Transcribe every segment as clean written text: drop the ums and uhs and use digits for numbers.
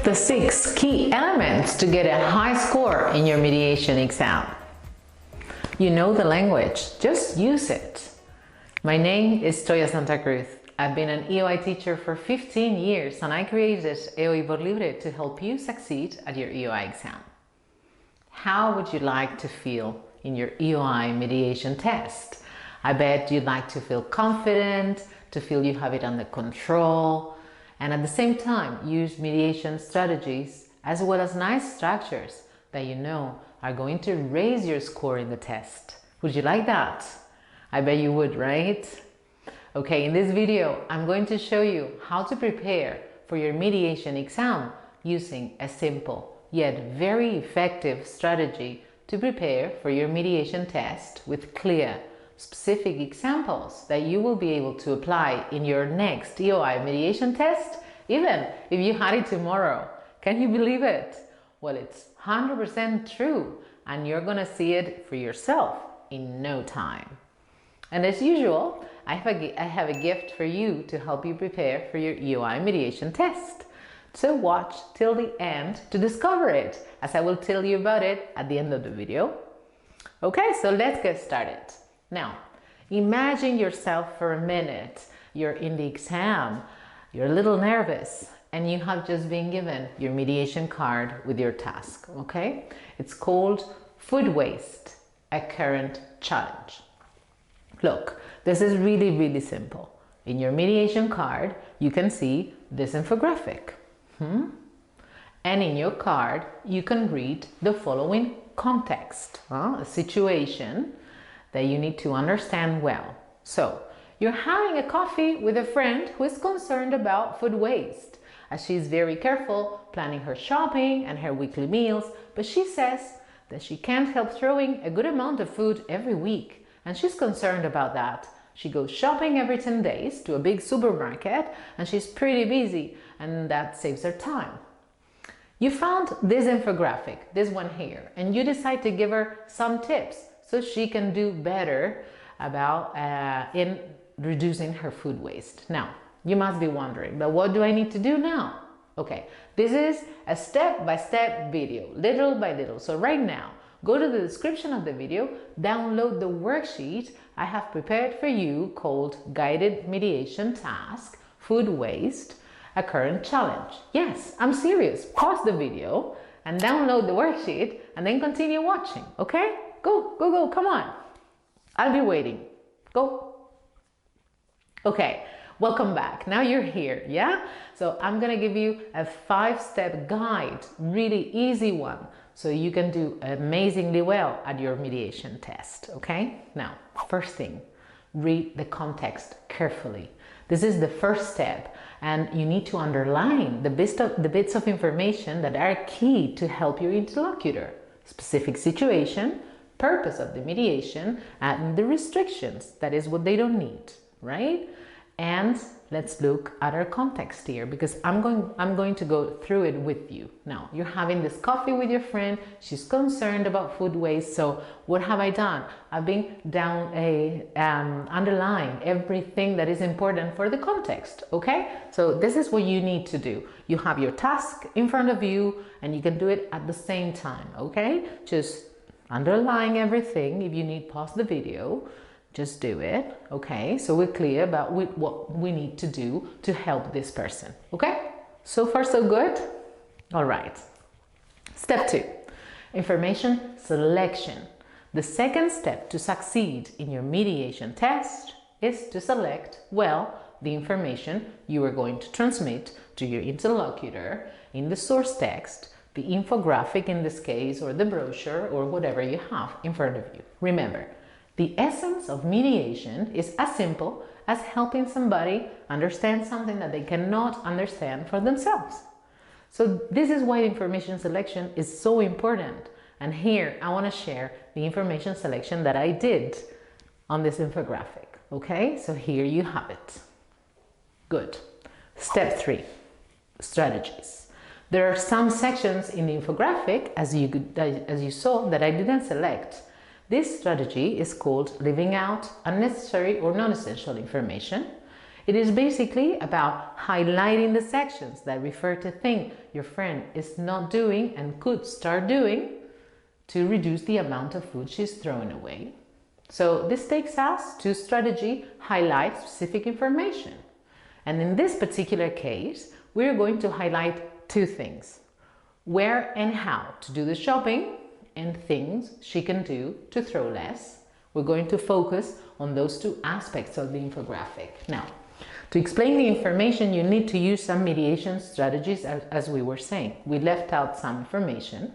The 6 key elements to get a high score in your mediation exam. You know the language, just use it. My name is Toya Santa Cruz. I've been an EOI teacher for 15 years and I created EOI Libre to help you succeed at your EOI exam. How would you like to feel in your EOI mediation test? I bet you'd like to feel confident, to feel you have it under control, and at the same time use mediation strategies as well as nice structures that you know are going to raise your score in the test. Would you like that? I bet you would, right? Okay, in this video, I'm going to show you how to prepare for your mediation exam using a simple yet very effective strategy to prepare for your mediation test with clear, specific examples that you will be able to apply in your next EOI mediation test, even if you had it tomorrow. Can you believe it? Well, it's 100% true, and you're gonna see it for yourself in no time. And as usual, I have a gift for you to help you prepare for your EOI mediation test. So watch till the end to discover it, as I will tell you about it at the end of the video. Okay, so let's get started. Now, imagine yourself for a minute. You're in the exam, you're a little nervous, and you have just been given your mediation card with your task, okay? It's called Food Waste, a Current Challenge. Look, this is really simple. In your mediation card, you can see this infographic. And in your card, you can read the following context, a situation that you need to understand well. So, you're having a coffee with a friend who is concerned about food waste, as she's very careful planning her shopping and her weekly meals, but she says that she can't help throwing a good amount of food every week, and she's concerned about that. She goes shopping every 10 days to a big supermarket, and she's pretty busy, and that saves her time. You found this infographic, this one here, and you decide to give her some tips so she can do better about in reducing her food waste. Now, you must be wondering, but what do I need to do now? Okay, this is a step-by-step video, little by little. So right now, go to the description of the video, download the worksheet I have prepared for you called Guided Mediation Task, Food Waste, a Current Challenge. Yes, I'm serious. Pause the video and download the worksheet and then continue watching, okay? Go, come on. I'll be waiting. Go. Okay, welcome back. Now you're here, yeah? So I'm gonna give you a 5-step guide, really easy one, so you can do amazingly well at your mediation test, okay? Now, first thing, read the context carefully. This is the first step, and you need to underline the bits of information that are key to help your interlocutor. Specific situation, purpose of the mediation, and the restrictions, that is what they don't need, right? And let's look at our context here, because I'm going to go through it with you. Now, you're having this coffee with your friend, she's concerned about food waste, so what have I done? I've been underlying everything that is important for the context, okay? So this is what you need to do. You have your task in front of you, and you can do it at the same time, okay? Just underlying everything. If you need, pause the video. Just do it, okay? So we're clear about what we need to do to help this person, okay? So far, so good? All right. Step 2, information selection. The second step to succeed in your mediation test is to select well the information you are going to transmit to your interlocutor in the source text, the infographic in this case, or the brochure, or whatever you have in front of you. Remember, the essence of mediation is as simple as helping somebody understand something that they cannot understand for themselves. So this is why information selection is so important. And here I want to share the information selection that I did on this infographic. Okay, so here you have it. Good. Step 3, strategies. There are some sections in the infographic, as you saw, that I didn't select. This strategy is called leaving out unnecessary or non-essential information. It is basically about highlighting the sections that refer to things your friend is not doing and could start doing to reduce the amount of food she's throwing away. So this takes us to strategy highlight specific information. And in this particular case, we're going to highlight two things: where and how to do the shopping and things she can do to throw less. We're going to focus on those two aspects of the infographic. Now, to explain the information, you need to use some mediation strategies, as we were saying. We left out some information.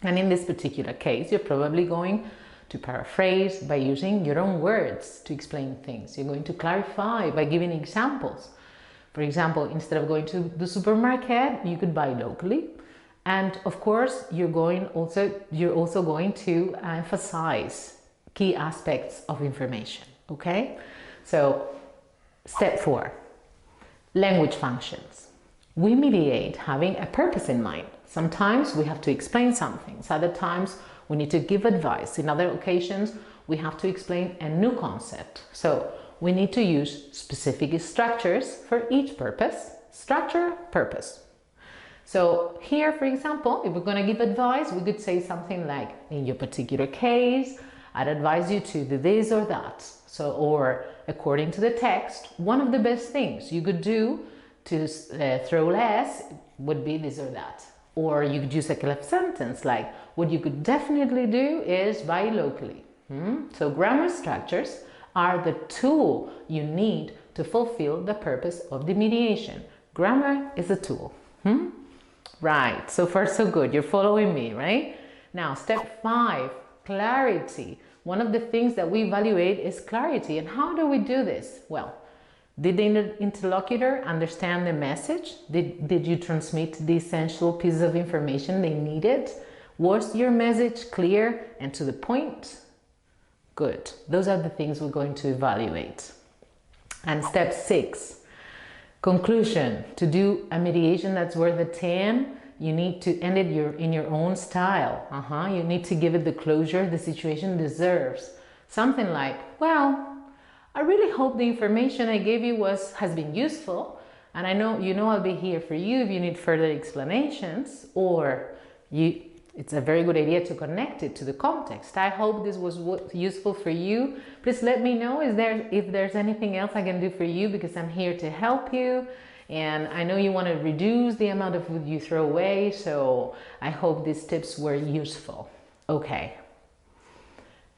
And in this particular case, you're probably going to paraphrase by using your own words to explain things. You're going to clarify by giving examples. For example, instead of going to the supermarket, you could buy locally. And of course, you're also going to emphasize key aspects of information, okay? So, step 4, language functions. We mediate having a purpose in mind. Sometimes we have to explain some things. Other times we need to give advice. In other occasions, we have to explain a new concept. So we need to use specific structures for each purpose. Structure, purpose. So here, for example, if we're going to give advice, we could say something like, in your particular case, I'd advise you to do this or that. So, or according to the text, one of the best things you could do to throw less would be this or that. Or you could use a clear sentence like, what you could definitely do is buy locally. So grammar structures are the tool you need to fulfill the purpose of the mediation. Grammar is a tool. Right, so far so good. You're following me, right? Now, step 5, clarity. One of the things that we evaluate is clarity. And how do we do this? Well, did the interlocutor understand the message? Did you transmit the essential pieces of information they needed? Was your message clear and to the point? Good. Those are the things we're going to evaluate. And step 6, conclusion. To do a mediation that's worth a 10, you need to end it in your own style. You need to give it the closure the situation deserves. Something like, well, I really hope the information I gave you has been useful, and I know I'll be here for you if you need further explanations, or it's a very good idea to connect it to the context. I hope this was useful for you. Please let me know if there's anything else I can do for you, because I'm here to help you. And I know you want to reduce the amount of food you throw away, so I hope these tips were useful. Okay.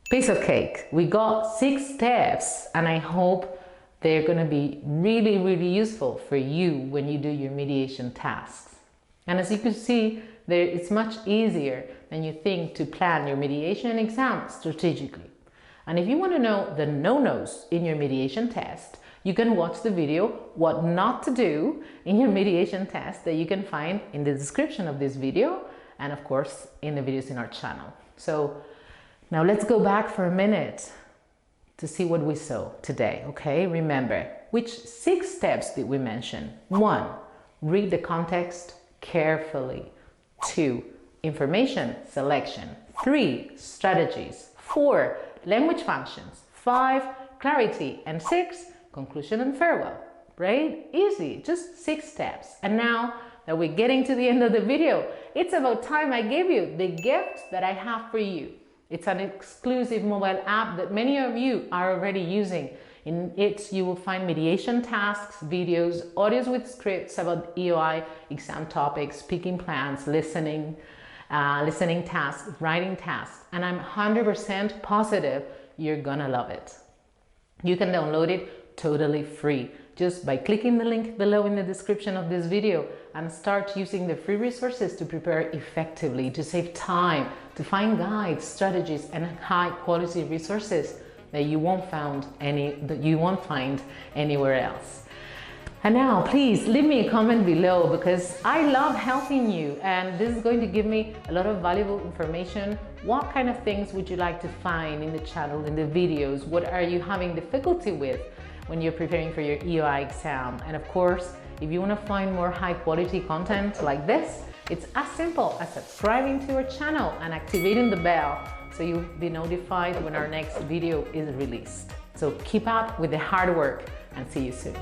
Piece of cake. We got 6 steps, and I hope they're going to be really, really useful for you when you do your mediation tasks. And as you can see, it's much easier than you think to plan your mediation exam strategically. And if you want to know the no-nos in your mediation test, you can watch the video What Not to Do in Your Mediation Test that you can find in the description of this video, and of course in the videos in our channel. So now let's go back for a minute to see what we saw today, okay? Remember, which 6 steps did we mention? 1, read the context carefully. 2, information selection. 3, strategies. 4, language functions. 5, clarity. And 6, conclusion and farewell. Right? Easy, just 6 steps. And now that we're getting to the end of the video, it's about time I give you the gift that I have for you. It's an exclusive mobile app that many of you are already using. In it, you will find mediation tasks, videos, audios with scripts about EOI exam topics, speaking plans, listening tasks, writing tasks, and I'm 100% positive you're gonna love it. You can download it totally free just by clicking the link below in the description of this video and start using the free resources to prepare effectively, to save time, to find guides, strategies, and high quality resources that you won't find anywhere else. And now please leave me a comment below, because I love helping you and this is going to give me a lot of valuable information. What kind of things would you like to find in the channel, in the videos? What are you having difficulty with when you're preparing for your EOI exam? And of course, if you want to find more high quality content like this, it's as simple as subscribing to our channel and activating the bell so you'll be notified when our next video is released. So keep up with the hard work and see you soon.